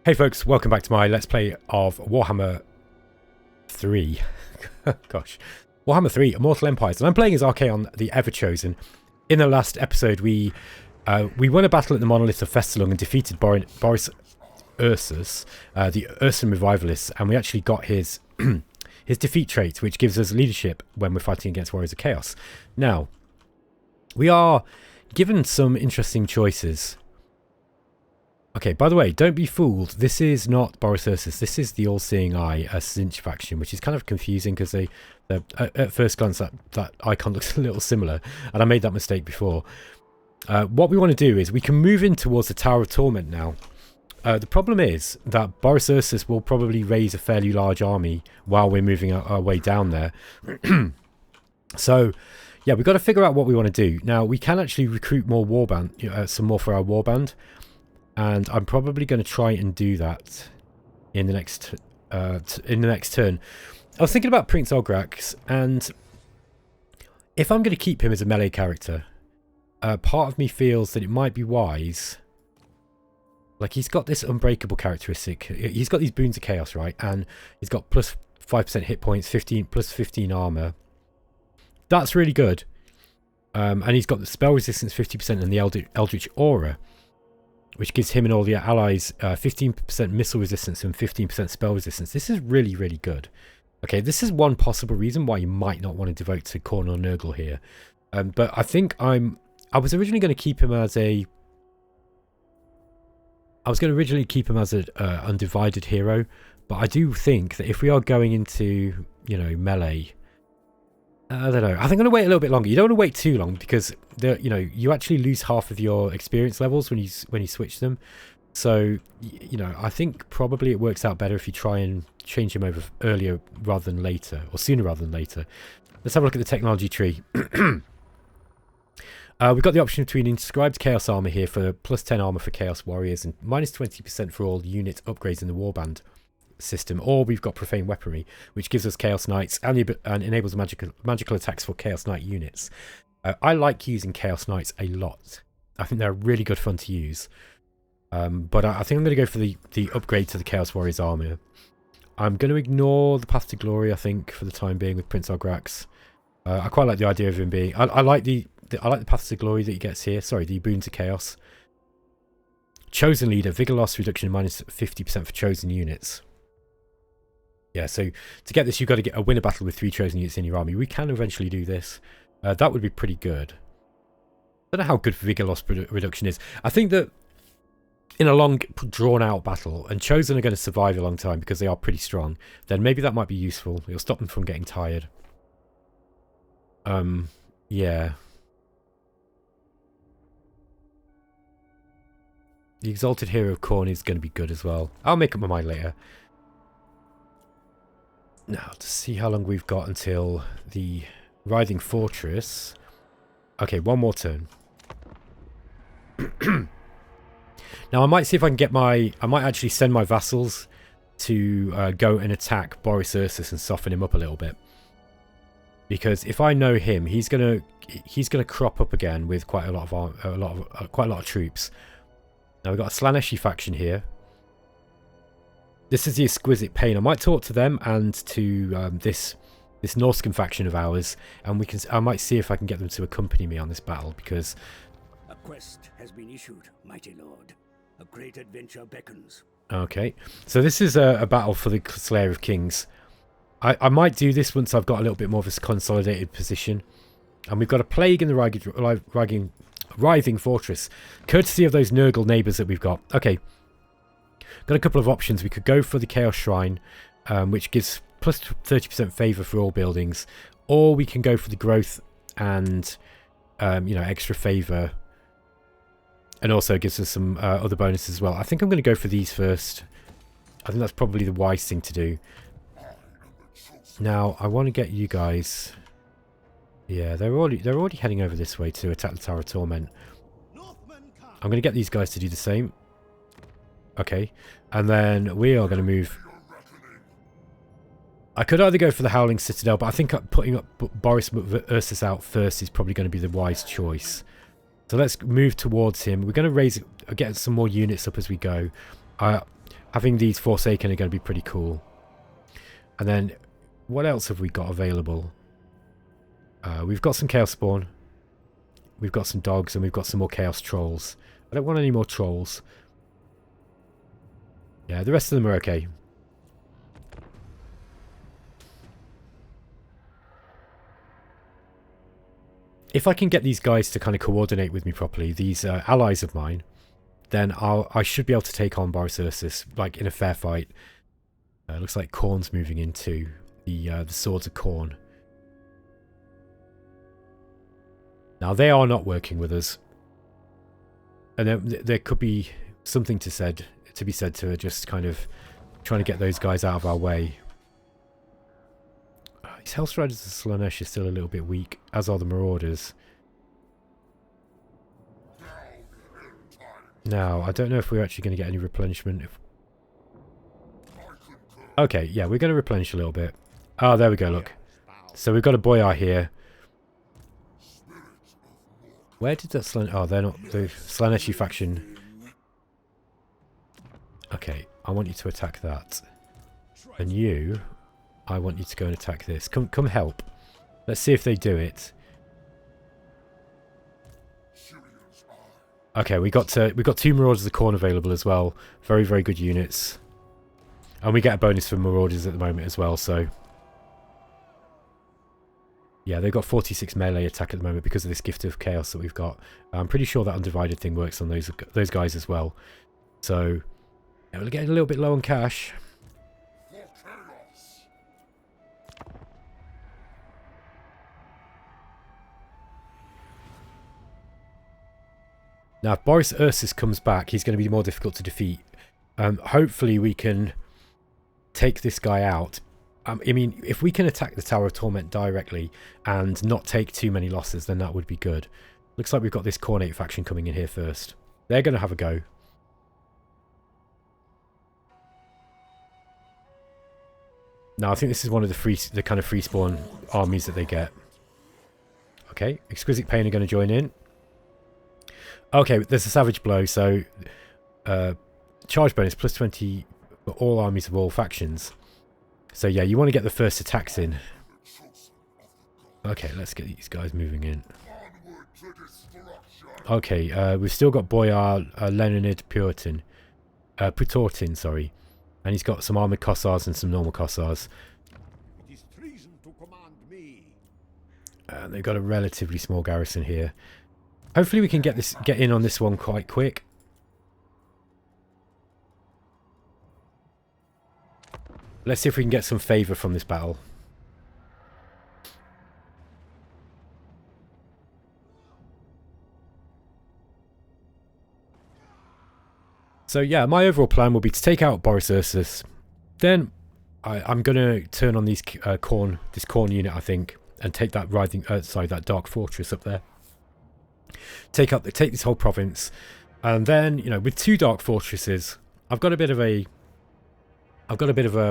Hey folks, welcome back to my Let's Play of Warhammer 3. Gosh. Warhammer 3, Immortal Empires. And I'm playing as Archaon, the Ever-Chosen. In the last episode, we won a battle at the Monolith of Festalung and defeated Boris Ursus, the Ursan Revivalists, and we actually got his his defeat trait, which gives us leadership when we're fighting against Warriors of Chaos. Now, we are given some interesting choices. Okay, by the way, don't be fooled. This is not Boris Ursus. This is the All-Seeing Eye, a Cinch faction, which is kind of confusing because at first glance that icon looks a little similar, and I made that mistake before. What we want to do is we can move in towards the Tower of Torment now. The problem is that Boris Ursus will probably raise a fairly large army while we're moving our way down there. So, yeah, we've got to figure out what we want to do. Now, we can actually recruit more warband, some more for our warband. And I'm probably going to try and do that in the next turn. I was thinking about Prince Ograx, and if I'm going to keep him as a melee character, part of me feels that it might be wise. Like, he's got this unbreakable characteristic. He's got these boons of chaos, right? And he's got plus 5% hit points, plus 15 armor. That's really good. And he's got the spell resistance 50% and the Eldritch Aura, which gives him and all the allies 15% missile resistance and 15% spell resistance. This is really, really good. Okay, this is one possible reason why you might not want to devote to Khorne or Nurgle here. But I think I was originally going to keep him as a... undivided hero, but I do think that if we are going into, melee... I don't know. I think I'm going to wait a little bit longer. You don't want to wait too long because you actually lose half of your experience levels when you switch them. So, I think probably it works out better if you try and change him over earlier rather than later, or sooner rather than later. Let's have a look at the technology tree. We've got the option between inscribed chaos armor here for plus 10 armor for chaos warriors and minus 20% for all unit upgrades in the warband system, or we've got profane weaponry, which gives us chaos knights and enables magical attacks for chaos knight units. I like using chaos knights a lot. I think they're really good fun to use, but I think I'm going to go for the upgrade to the chaos warriors armor. I'm going to ignore the path to glory, I think, for the time being with Prince Ograx. I quite like the idea of him being... I like the path to glory that he gets here. Sorry, the boon to chaos. Chosen leader, vigor loss reduction minus 50% for chosen units. Yeah, so to get this, you've got to win a battle with 3 chosen units in your army. We can eventually do this. That would be pretty good. I don't know how good vigor loss reduction is. I think that in a long, drawn-out battle, and chosen are going to survive a long time because they are pretty strong, then maybe that might be useful. It'll stop them from getting tired. Yeah. The Exalted Hero of Khorne is going to be good as well. I'll make up my mind later. Now, to see how long we've got until the Writhing Fortress. Okay, one more turn. Now, I might see if I can get I might actually send my vassals to go and attack Boris Ursus and soften him up a little bit. Because if I know him, he's gonna crop up again with quite a lot of troops. Now we've got a Slaneshi faction here. This is the Exquisite Pain. I might talk to them and to this Norscan faction of ours, and I might see if I can get them to accompany me on this battle, because a quest has been issued, mighty lord. A great adventure beckons. Okay, so this is a battle for the Slayer of Kings. I might do this once I've got a little bit more of a consolidated position, and we've got a plague in the Writhing Fortress, courtesy of those Nurgle neighbours that we've got. Okay. Got a couple of options. We could go for the Chaos Shrine, which gives plus 30% favour for all buildings, or we can go for the growth and extra favour, and also gives us some other bonuses as well. I think I'm going to go for these first. I think that's probably the wise thing to do. Now I want to get you guys. Yeah, they're already heading over this way to attack the Tower of Torment. I'm going to get these guys to do the same. Okay, and then we are going to move. I could either go for the Howling Citadel, but I think putting up Boris Ursus out first is probably going to be the wise choice. So let's move towards him. We're going to get some more units up as we go. having these Forsaken are going to be pretty cool. And then, what else have we got available? We've got some Chaos Spawn. We've got some dogs, and we've got some more Chaos Trolls. I don't want any more Trolls. Yeah, the rest of them are okay. If I can get these guys to kind of coordinate with me properly, these allies of mine, then I should be able to take on Boris Ursus, like, in a fair fight. Looks like Khorne's moving into the Swords of Khorne. Now, they are not working with us. And there could be something to be said to just kind of trying to get those guys out of our way. These Hellstriders of Slaanesh are still a little bit weak, as are the Marauders. Now, I don't know if we're actually going to get any replenishment. Okay, yeah, we're going to replenish a little bit. Oh, there we go, look. So we've got a Boyar here. Where did that Slaanesh... Oh, they're not... The Slaaneshi faction... Okay, I want you to attack that. And you... I want you to go and attack this. Come help. Let's see if they do it. Okay, we got 2 Marauders of the Khorne available as well. Very, very good units. And we get a bonus for Marauders at the moment as well, so... Yeah, they've got 46 melee attack at the moment because of this Gift of Chaos that we've got. I'm pretty sure that Undivided thing works on those guys as well. So, yeah, we're getting a little bit low on cash. Now, if Boris Ursus comes back, he's going to be more difficult to defeat. Hopefully, we can take this guy out. I mean, if we can attack the Tower of Torment directly and not take too many losses, then that would be good. Looks like we've got this Khornate faction coming in here first. They're going to have a go. Now, I think this is one of the kind of free spawn armies that they get. Okay, Exquisite Pain are going to join in. Okay, there's a Savage Blow, so charge bonus plus 20 for all armies of all factions. So yeah, you want to get the first attacks in. Okay, let's get these guys moving in. Okay, we've still got Boyar Leonid Putortin, sorry. And he's got some armoured Kossars and some normal Kossars. And they've got a relatively small garrison here. Hopefully we can get in on this one quite quick. Let's see if we can get some favour from this battle. So yeah, my overall plan will be to take out Boris Ursus. Then I'm going to turn on these this Khorne unit, I think, and take that that Dark Fortress up there. Take this whole province, and then, you know, with 2 Dark Fortresses, I've got a bit of a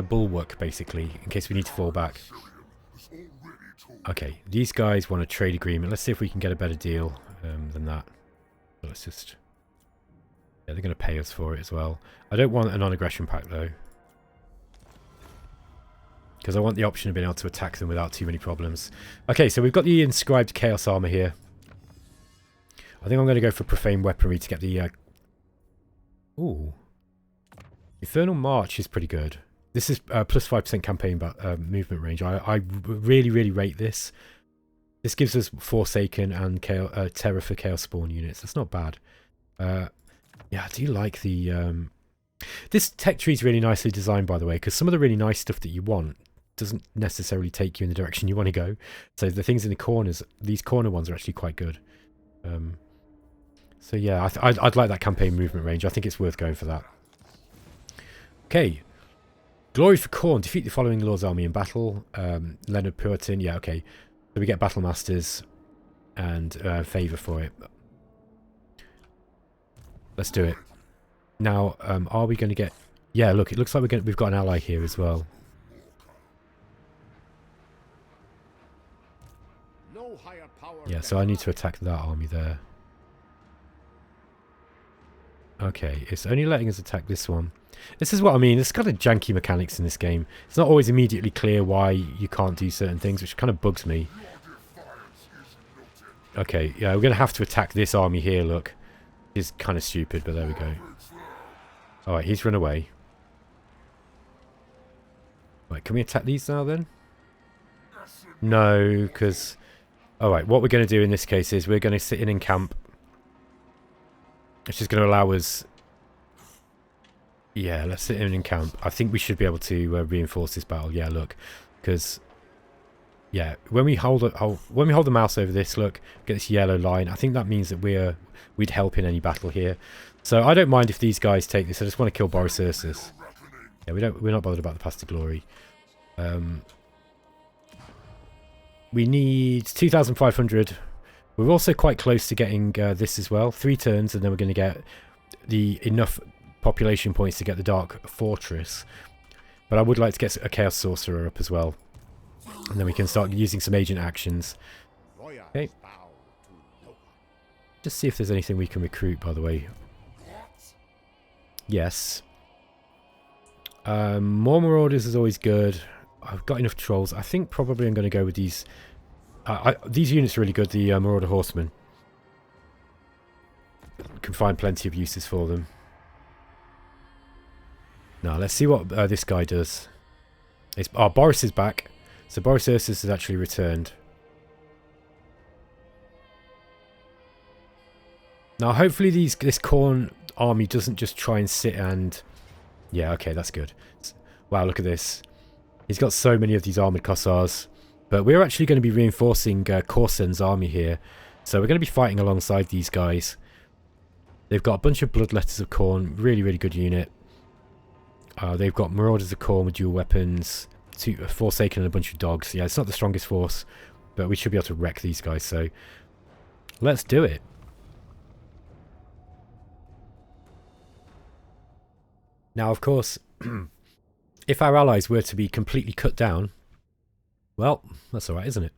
bulwark basically in case we need to fall back. Okay, these guys want a trade agreement. Let's see if we can get a better deal than that. Let's just... Yeah, they're going to pay us for it as well. I don't want a non-aggression pact though, because I want the option of being able to attack them without too many problems. Okay, so we've got the inscribed Chaos Armor here. I think I'm going to go for Profane Weaponry to get the... Ooh. Infernal March is pretty good. This is plus 5% campaign movement range. I really, really rate this. This gives us Forsaken and Terror for Chaos Spawn units. That's not bad. Yeah, I do like the... This tech tree is really nicely designed, by the way, because some of the really nice stuff that you want doesn't necessarily take you in the direction you want to go. So the things in the corners, these corner ones are actually quite good. So yeah, I'd like that campaign movement range. I think it's worth going for that. Okay. Glory for Khorne. Defeat the following Lord's army in battle. Leonard Puritan. Yeah, okay. So we get Battle Masters and favour for it. Let's do it. Now, are we going to get... Yeah, look, it looks like we've got an ally here as well. Yeah, so I need to attack that army there. Okay, it's only letting us attack this one. This is what I mean. It's got a janky mechanics in this game. It's not always immediately clear why you can't do certain things, which kind of bugs me. Okay, yeah, we're going to have to attack this army here, look. It's kind of stupid, but there we go. Alright, he's run away. Right, can we attack these now then? No, because... Alright, what we're going to do in this case is we're going to sit in camp. Which is going to allow us... Yeah, let's sit in camp. I think we should be able to reinforce this battle. Yeah, look. Because... Yeah, when we hold the mouse over this, look, get this yellow line. I think that means that we'd help in any battle here. So I don't mind if these guys take this. I just want to kill Boris Ursus. Yeah, we're not bothered about the path to glory. We need 2,500. We're also quite close to getting this as well. 3 turns, and then we're going to get enough population points to get the Dark Fortress. But I would like to get a Chaos Sorcerer up as well. And then we can start using some agent actions. Okay. Just see if there's anything we can recruit, by the way. Yes. More Marauders is always good. I've got enough Trolls. I think probably I'm going to go with these. These units are really good, the Marauder Horsemen. Can find plenty of uses for them. Now, let's see what this guy does. Boris is back. So Boris Ursus has actually returned. Now hopefully this Khorne army doesn't just try and sit and... Yeah, okay, that's good. Wow, look at this. He's got so many of these armoured Kossars. But we're actually going to be reinforcing Khorsen's army here. So we're going to be fighting alongside these guys. They've got a bunch of Bloodletters of Khorne. Really, really good unit. They've got Marauders of Khorne with dual weapons. Forsaken and a bunch of dogs. Yeah, it's not the strongest force, but we should be able to wreck these guys, so let's do it. Now, of course, if our allies were to be completely cut down, well, that's alright, isn't it?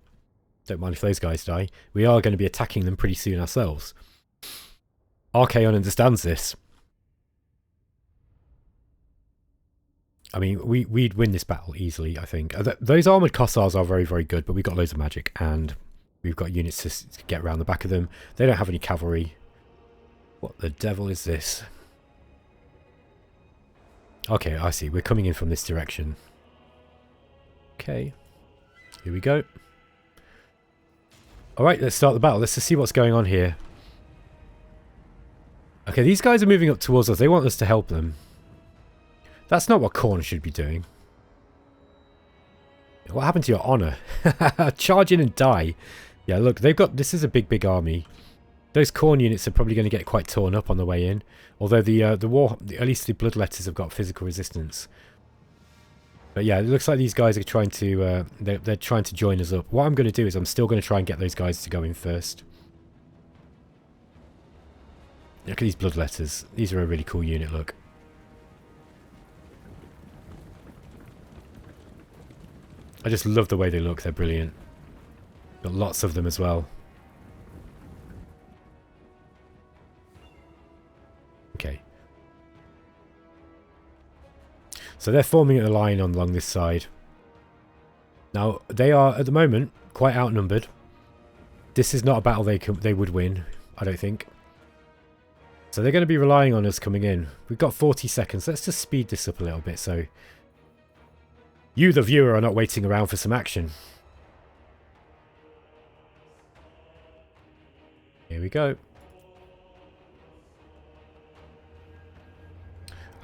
Don't mind if those guys die. We are going to be attacking them pretty soon ourselves. Archaon understands this. I mean, we'd win this battle easily, I think. Those armoured Kossars are very, very good, but we've got loads of magic, and we've got units to get around the back of them. They don't have any cavalry. What the devil is this? Okay, I see. We're coming in from this direction. Okay. Here we go. Alright, let's start the battle. Let's just see what's going on here. Okay, these guys are moving up towards us. They want us to help them. That's not what Khorne should be doing. What happened to your honour? Charge in and die. Yeah, look, they've got... This is a big, big army. Those Khorne units are probably going to get quite torn up on the way in. Although at least the Bloodletters have got physical resistance. But yeah, it looks like these guys are trying to... they're trying to join us up. What I'm going to do is I'm still going to try and get those guys to go in first. Look at these Bloodletters. These are a really cool unit, look. I just love the way they look. They're brilliant. Got lots of them as well. Okay. So they're forming a line along this side. Now, they are, at the moment, quite outnumbered. This is not a battle they would win, I don't think. So they're going to be relying on us coming in. We've got 40 seconds. Let's just speed this up a little bit so... You, the viewer, are not waiting around for some action. Here we go.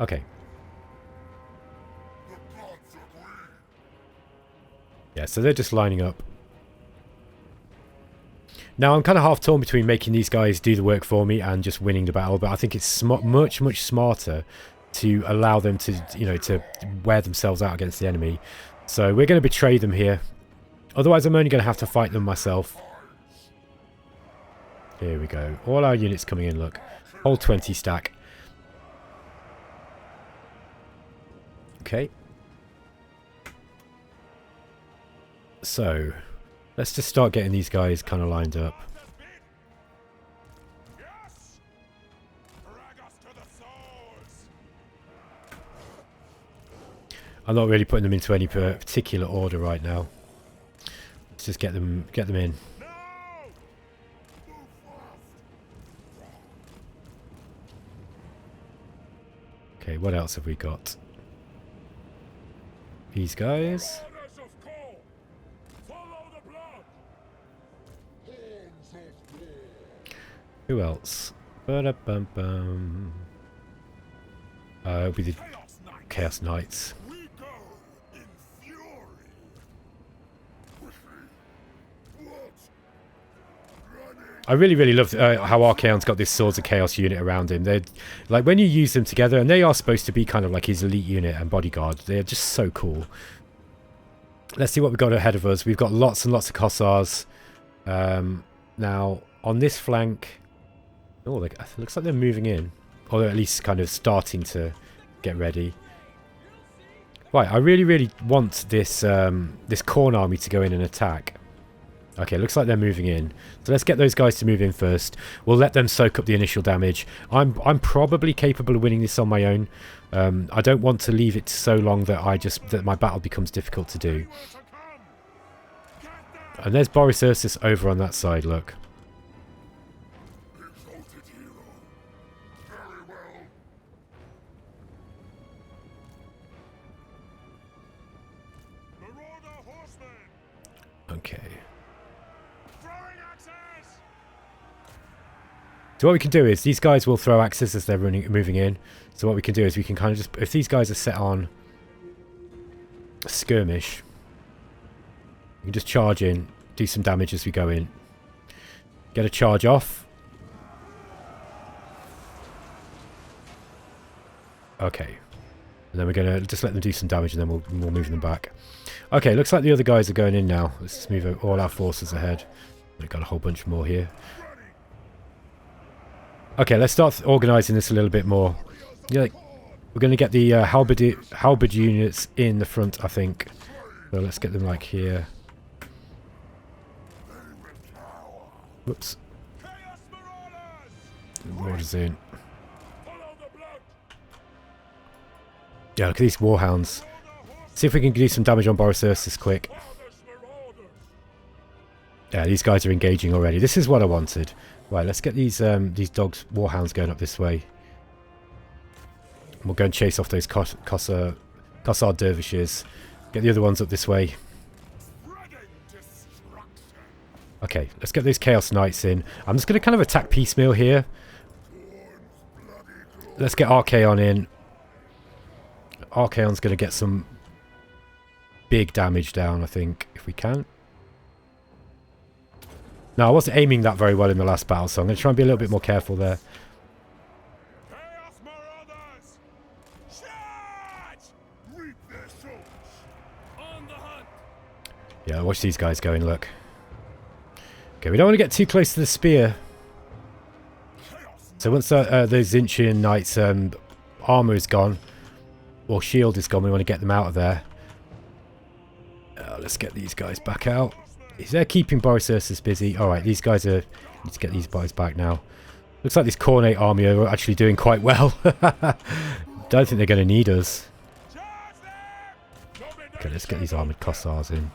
Okay. Yeah, so they're just lining up. Now, I'm kind of half torn between making these guys do the work for me and just winning the battle, but I think it's much, much smarter to allow them to, you know, to wear themselves out against the enemy. So we're going to betray them here. Otherwise, I'm only going to have to fight them myself. Here we go. All our units coming in, look. Whole 20 stack. Okay. So, let's just start getting these guys kind of lined up. I'm not really putting them into any particular order right now. Let's just get them in. Okay, what else have we got? These guys. Who else? Ba-da-bum-bum. It'll be the Chaos Knights. I really love how Archaon's got this Swords of Chaos unit around him. They're like, when you use them together, and they are supposed to be kind of like his elite unit and bodyguard, they're just so cool. Let's see what we've got ahead of us. We've got lots and lots of Kossars. Now, on this flank... Oh, it looks like they're moving in. Or at least kind of starting to get ready. Right, I really want this this Khorne army to go in and attack. Okay, looks like they're moving in. So let's get those guys to move in first. We'll let them soak up the initial damage. I'm probably capable of winning this on my own. I don't want to leave it so long that my battle becomes difficult to do. And there's Boris Ursus over on that side, look. Okay. So what we can do is, these guys will throw axes as they're moving in. So what we can do is we can kind of just, if these guys are set on a skirmish, we can just charge in, do some damage as we go in. Get a charge off. Okay. And then we're going to just let them do some damage and then we'll move them back. Okay, looks like the other guys are going in now. Let's just move all our forces ahead. We've got a whole bunch more here. Okay, let's start organising this a little bit more. Yeah, we're going to get the halberd units in the front, I think. So let's get them like here. Whoops. Marauders in. Yeah, look at these warhounds. See if we can do some damage on Boris Ursus quick. Yeah, these guys are engaging already. This is what I wanted. Right, let's get these dogs, warhounds, going up this way. We'll go and chase off those Kossar dervishes. Get the other ones up this way. Okay, let's get those Chaos Knights in. I'm just going to kind of attack piecemeal here. Let's get Archaon in. Archaon's going to get some big damage down, I think, if we can. No, I wasn't aiming that very well in the last battle, so I'm going to try and be a little bit more careful there. Yeah, watch these guys going, look. Okay, we don't want to get too close to the spear. So once those Zinchian Knights' armour is gone, or shield is gone, we want to get them out of there. Let's get these guys back out. They're keeping Boris Ursus busy. Alright, these guys are... Need to get these guys back now. Looks like this Khorne army are actually doing quite well. Don't think they're going to need us. Okay, let's get these armoured Kossars in.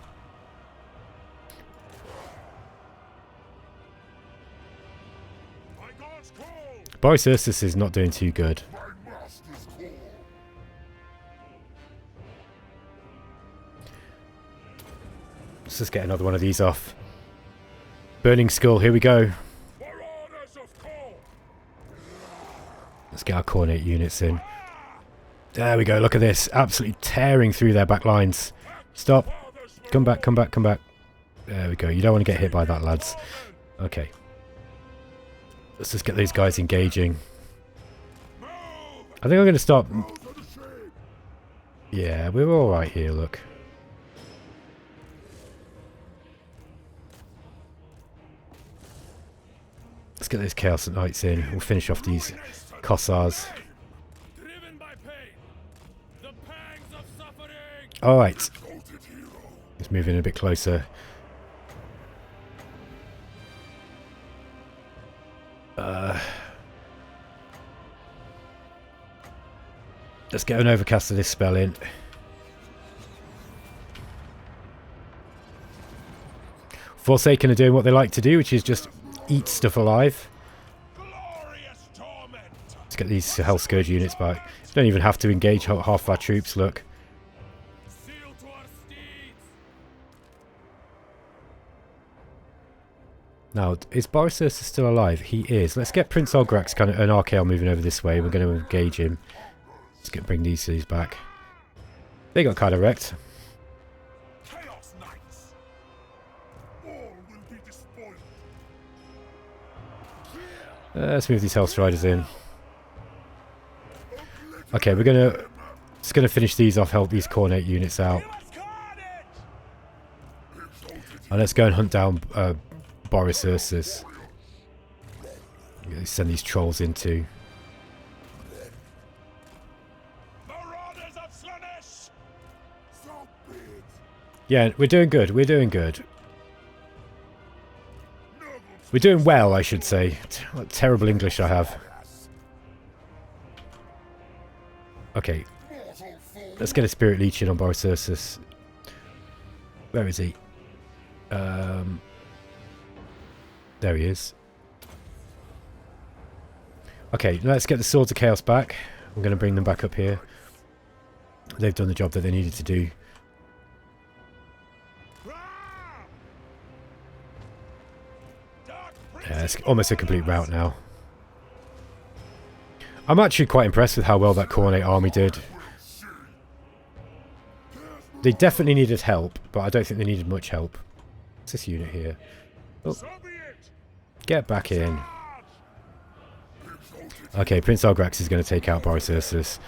Boris Ursus is not doing too good. Let's just get another one of these off. Burning Skull, here we go. Let's get our Khorne units in. There we go, look at this. Absolutely tearing through their back lines. Stop. Come back, come back, come back. There we go. You don't want to get hit by that, lads. Okay. Let's just get these guys engaging. I think I'm going to start... Yeah, we're alright here, look. Let's get those Chaos Knights in. We'll finish off these Kossars. Alright. Let's move in a bit closer. Let's get an overcast of this spell in. Forsaken are doing what they like to do, which is just eat stuff alive. Glorious torment. Let's get these Hell Scourge units back. We don't even have to engage half of our troops, look. Seal to our steeds. Now, is Boris Ursus still alive? He is. Let's get Prince Olgrax kind of an Archaon moving over this way. We're going to engage him. Let's bring these cities back. They got kind of wrecked. Chaos Knights. All will be despoiled. Let's move these Hellstriders in. Okay, we're gonna finish these off, help these Cornate units out. And let's go and hunt down Boris Ursus. Send these trolls into. Marauders of Slaanesh. Yeah, we're doing good. We're doing good. We're doing well, I should say. What terrible English I have. Okay. Let's get a Spirit Leech in on Boris Ursus. Where is he? There he is. Okay, let's get the Swords of Chaos back. I'm going to bring them back up here. They've done the job that they needed to do. Yeah, it's almost a complete rout now. I'm actually quite impressed with how well that Cornate army did. They definitely needed help, but I don't think they needed much help. What's this unit here? Oh. Get back in. Okay, Prince Olgrax is going to take out Boris Ursus.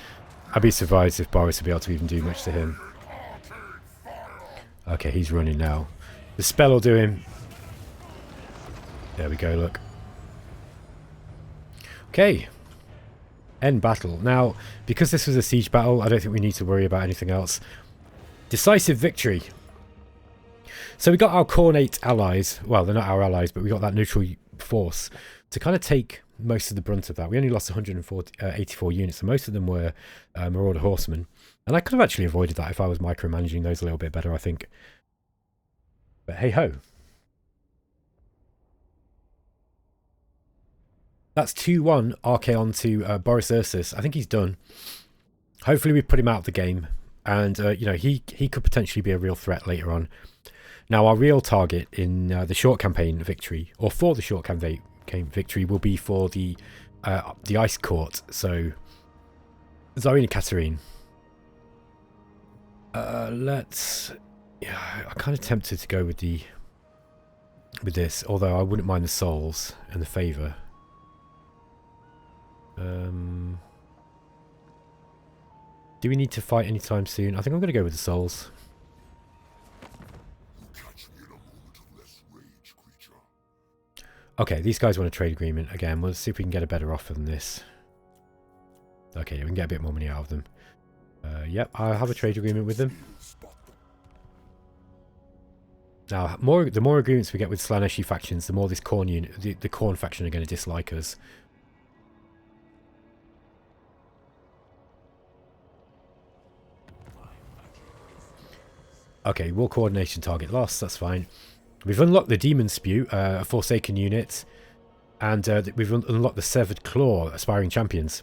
I'd be surprised if Boris would be able to even do much to him. Okay, he's running now. The spell will do him. There we go, look. Okay. End battle. Now, because this was a siege battle, I don't think we need to worry about anything else. Decisive victory. So we got our Cornate allies. Well, they're not our allies, but we got that neutral force to kind of take most of the brunt of that. We only lost 184 units, and most of them were Marauder Horsemen. And I could have actually avoided that if I was micromanaging those a little bit better, I think. But hey-ho. That's 2-1 Archaon to Boris Ursus. I think he's done. Hopefully we put him out of the game. And, you know, he could potentially be a real threat later on. Now, our real target in the short campaign victory, or for the short campaign victory, will be for the Ice Court. So, Tsarina Katerine. Let's... Yeah, I'm kind of tempted to go with this, although I wouldn't mind the souls and the favour. Do we need to fight anytime soon? I think I'm going to go with the souls. Okay, these guys want a trade agreement again. We'll see if we can get a better offer than this. Okay, we can get a bit more money out of them. Yep, I'll have a trade agreement with them. Now, the more agreements we get with Slaaneshi factions, the more this Khorne unit, the Khorne faction are going to dislike us. Okay, war coordination target lost, that's fine. We've unlocked the Demon Spew, a Forsaken unit, and we've unlocked the Severed Claw, Aspiring Champions.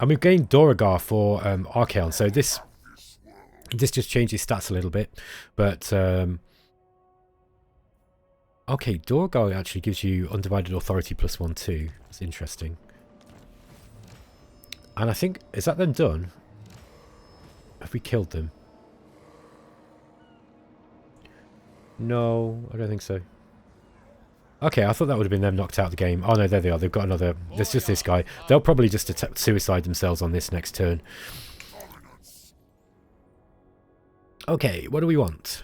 And we've gained Dorogar for Archaon, so this just changes stats a little bit. But, okay, Dorogar actually gives you Undivided Authority +1 too. That's interesting. And I think, is that then done? Have we killed them? No, I don't think so. Okay, I thought that would have been them knocked out of the game. Oh no, there they are. They've got another... There's just this guy. They'll probably just suicide themselves on this next turn. Okay, what do we want?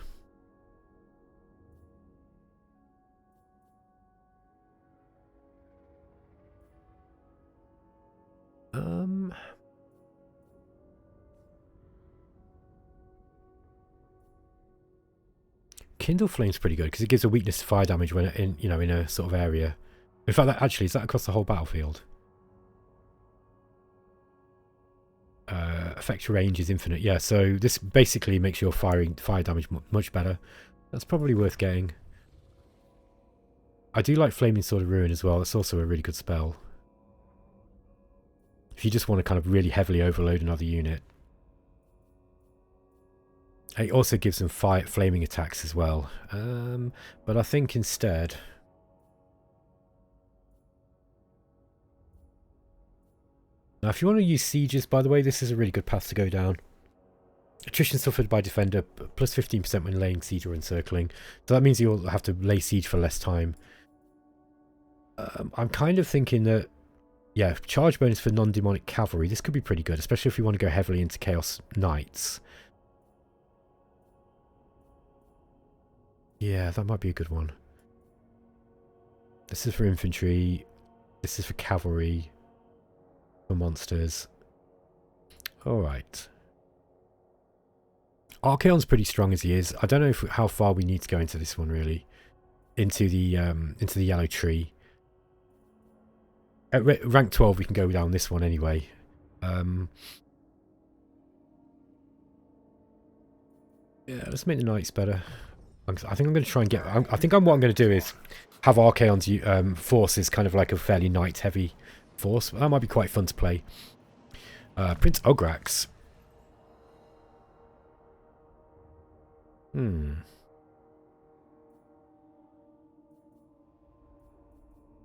Kindle Flame's pretty good because it gives a weakness to fire damage when in a sort of area. In fact, is that across the whole battlefield? Effect range is infinite. Yeah, so this basically makes your fire damage much better. That's probably worth getting. I do like Flaming Sword of Ruin as well. It's also a really good spell. If you just want to kind of really heavily overload another unit. It also gives them flaming attacks as well. But I think instead... Now, if you want to use sieges, by the way, this is a really good path to go down. Attrition suffered by defender, plus 15% when laying siege or encircling. So that means you'll have to lay siege for less time. I'm kind of thinking that, yeah, charge bonus for non-demonic cavalry. This could be pretty good, especially if you want to go heavily into Chaos Knights. Yeah, that might be a good one. This is for infantry. This is for cavalry. For monsters. Alright. Archaon's pretty strong as he is. I don't know how far we need to go into this one, really. Into the yellow tree. At rank 12 we can go down this one anyway. Yeah, let's make the knights better. I think I'm going to try and get... I think what I'm going to do is have Archaon's forces kind of like a fairly knight-heavy force. That might be quite fun to play. Prince Ograx.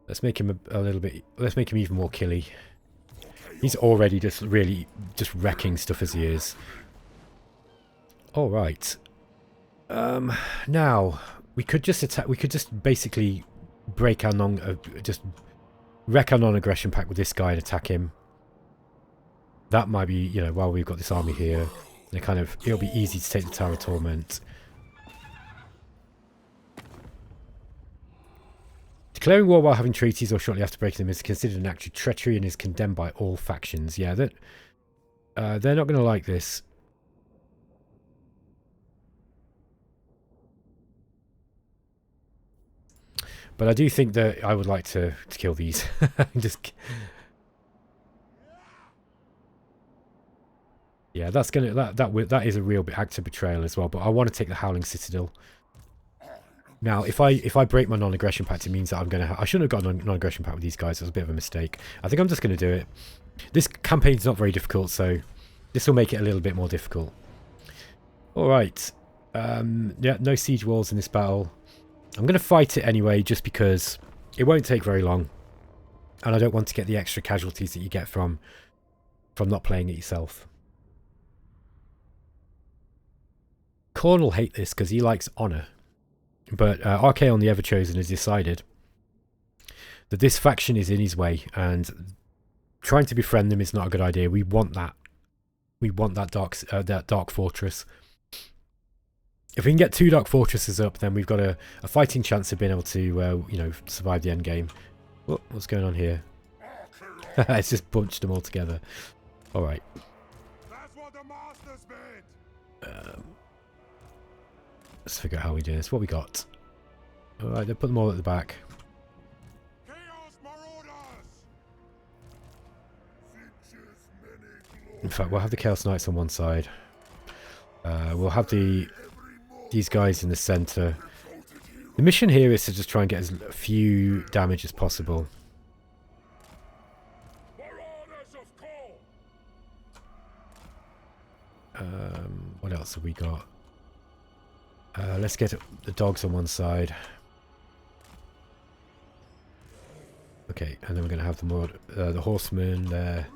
Let's make him a little bit... Let's make him even more killy. He's already just really just wrecking stuff as he is. Alright. Now, we could just attack... We could just basically break our just wreck our non-aggression pact with this guy and attack him. That might be, you know, while we've got this army here. It'll be easy to take the Tower of Torment. Declaring war while having treaties or shortly after breaking them is considered an act of treachery and is condemned by all factions. Yeah, they're not going to like this. But I do think that I would like to kill these. Yeah, that is a real act of betrayal as well. But I want to take the Howling Citadel. Now, if I break my non-aggression pact, it means that I shouldn't have got a non-aggression pact with these guys. It was a bit of a mistake. I think I'm just going to do it. This campaign's not very difficult, so this will make it a little bit more difficult. All right. Yeah, no siege walls in this battle. I'm going to fight it anyway, just because it won't take very long, and I don't want to get the extra casualties that you get from not playing it yourself. Khorne will hate this because he likes honour. But Archaon the Everchosen has decided that this faction is in his way, and trying to befriend them is not a good idea. We want that. We want that dark fortress. If we can get 2 dark fortresses up, then we've got a fighting chance of being able to, you know, survive the end game. Oh, what's going on here? It's just bunched them all together. All right. Let's figure out how we do this. What we got? Alright, they put them all at the back. In fact, we'll have the Chaos Knights on one side. We'll have these guys in the centre. The mission here is to just try and get as few damage as possible. What else have we got? Let's get the dogs on one side. Okay, and then we're going to have the horsemen there.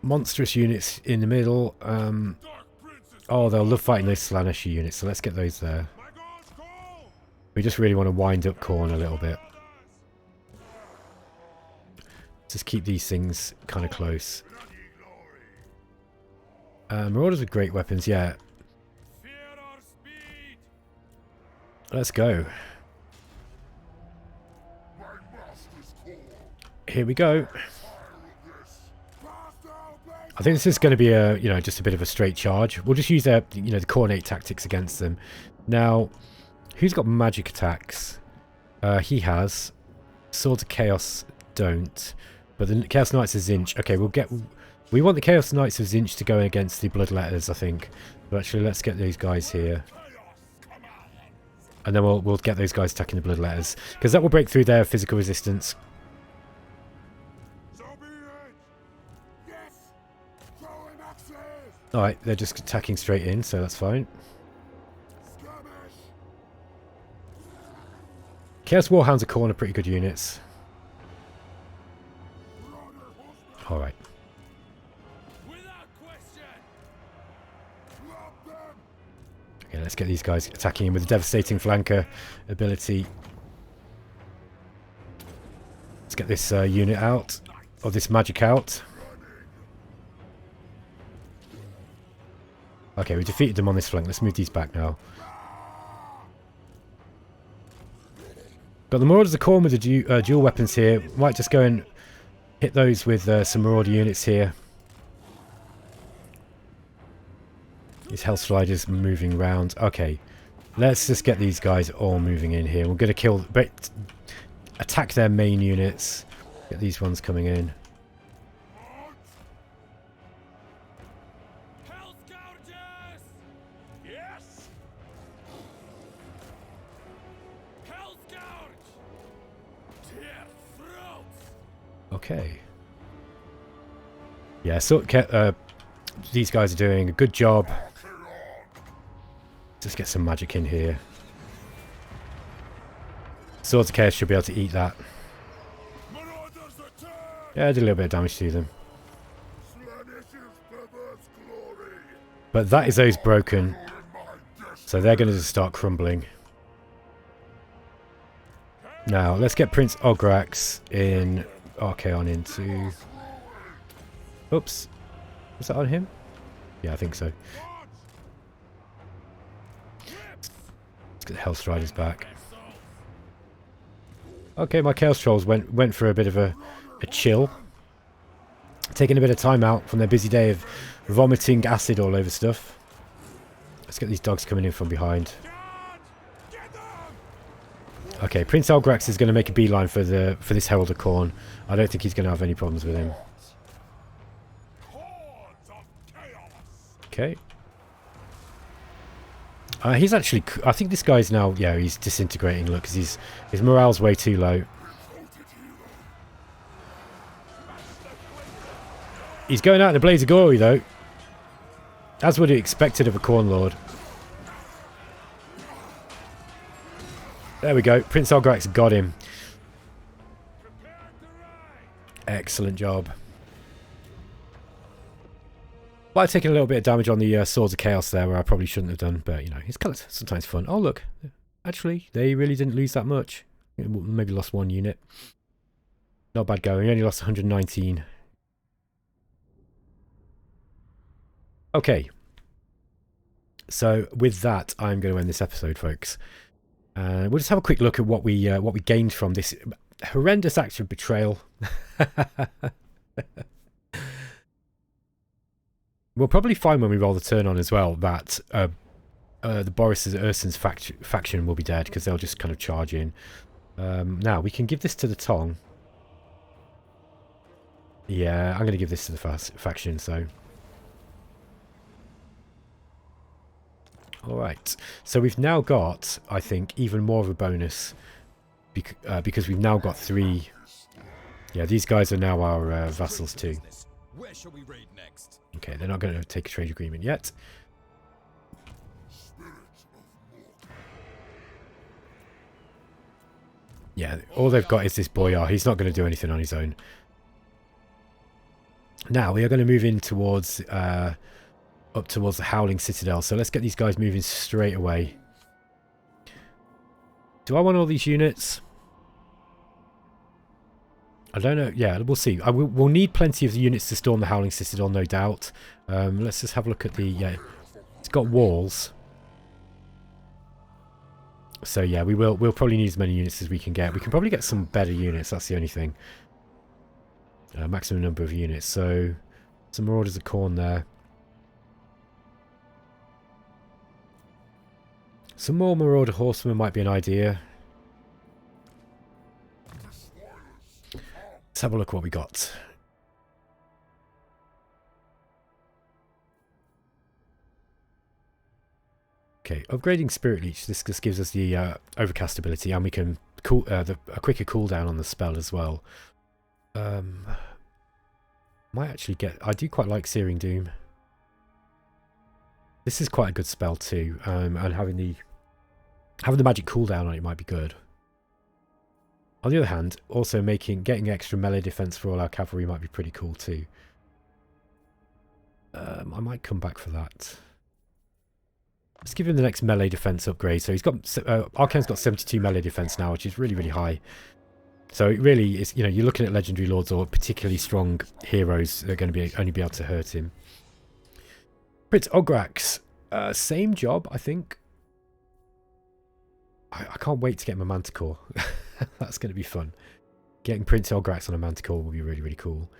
Monstrous units in the middle. Oh, they'll love fighting those Slaanesh units, so let's get those there. We just really want to wind up Khorne a little bit. Just keep these things kind of close. Marauders with great weapons, yeah. Let's go. Here we go. I think this is going to be a, you know, just a bit of a straight charge. We'll just use their, you know, the coordinate tactics against them. Now, who's got magic attacks? He has. Swords of Chaos don't. But the Chaos Knights of Zinch. Okay, we want the Chaos Knights of Zinch to go against the Bloodletters, I think. But actually, let's get these guys here. And then we'll get those guys attacking the bloodletters, because that will break through their physical resistance. Alright, they're just attacking straight in, so that's fine. Chaos Warhounds are corner pretty good units. Alright. Okay, let's get these guys attacking him with a devastating flanker ability. Let's get this unit out, or this magic out. Okay, we defeated them on this flank. Let's move these back now. Got the Marauders of Khorne with the dual weapons here. Might just go and hit those with some Marauder units here. These Hellstriders moving around. Okay, let's just get these guys all moving in here. We're going to attack their main units. Get these ones coming in. Okay. Yeah, so these guys are doing a good job. Just get some magic in here. Swords of Chaos should be able to eat that. Yeah, I did a little bit of damage to them. But that is those broken. So they're going to just start crumbling. Now, let's get Prince Ograx in Archaon into... Oops. Was that on him? Yeah, I think so. Let's get the Hellstriders back. Okay, my Chaos Trolls went for a bit of a chill. Taking a bit of time out from their busy day of vomiting acid all over stuff. Let's get these dogs coming in from behind. Okay, Prince Ograx is going to make a beeline for this Herald of Khorne. I don't think he's going to have any problems with him. Okay. He's actually... I think this guy's now... Yeah, he's disintegrating, look, because his morale's way too low. He's going out in a blaze of glory, though. As would be expected of a Khorne Lord. There we go. Prince Ograx got him. Excellent job. Well, I've taken a little bit of damage on the Swords of Chaos there, where I probably shouldn't have done, but, you know, it's kind of sometimes fun. Oh, look. Actually, they really didn't lose that much. Maybe lost one unit. Not bad going. We only lost 119. Okay. So, with that, I'm going to end this episode, folks. We'll just have a quick look at what we gained from this horrendous act of betrayal. We'll probably find when we roll the turn on as well that the Boris Ursun's faction will be dead, because they'll just kind of charge in. Now, we can give this to the Tong. Yeah, I'm going to give this to the faction, so... Alright, so we've now got, I think, even more of a bonus. Because we've now got 3... Yeah, these guys are now our vassals too. Where shall we raid next? Okay, they're not going to take a trade agreement yet. Yeah, all they've got is this Boyar. He's not going to do anything on his own. Now, we are going to move in towards... up towards the Howling Citadel. So let's get these guys moving straight away. Do I want all these units? I don't know. Yeah, we'll see. We'll need plenty of units to storm the Howling Citadel, no doubt. Let's just have a look at the... Yeah, it's got walls. So yeah, we'll probably need as many units as we can get. We can probably get some better units. That's the only thing. Maximum number of units. So some Marauders of Khorne there. Some more Marauder Horsemen might be an idea. Let's have a look what we got. Okay, upgrading Spirit Leech. This just gives us the overcast ability, and we can cool a quicker cooldown on the spell as well. Might actually get. I do quite like Searing Doom. This is quite a good spell too, and having the magic cooldown on it might be good. On the other hand, also getting extra melee defense for all our cavalry might be pretty cool too. I might come back for that. Let's give him the next melee defense upgrade. So he's got Archaon's got 72 melee defense now, which is really, really high. So it really is, you know, you're looking at legendary lords or particularly strong heroes that are going to only be able to hurt him. Prince Ograx, same job, I think. I can't wait to get him a Manticore. That's going to be fun. Getting Prince Ograx on a Manticore will be really, really cool.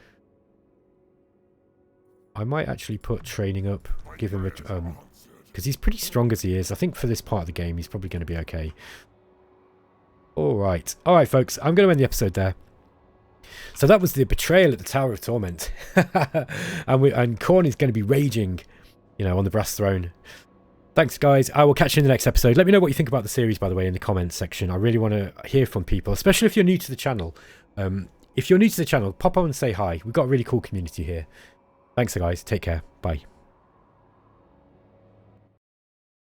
I might actually put training up, give him a because he's pretty strong as he is. I think for this part of the game, he's probably going to be okay. All right, folks. I'm going to end the episode there. So that was the betrayal at the Tower of Torment, and Khorne is going to be raging, you know, on the brass throne. Thanks, guys. I will catch you in the next episode. Let me know what you think about the series, by the way, in the comments section. I really want to hear from people, especially if you're new to the channel. If you're new to the channel, pop on and say hi. We've got a really cool community here. Thanks, guys. Take care. Bye.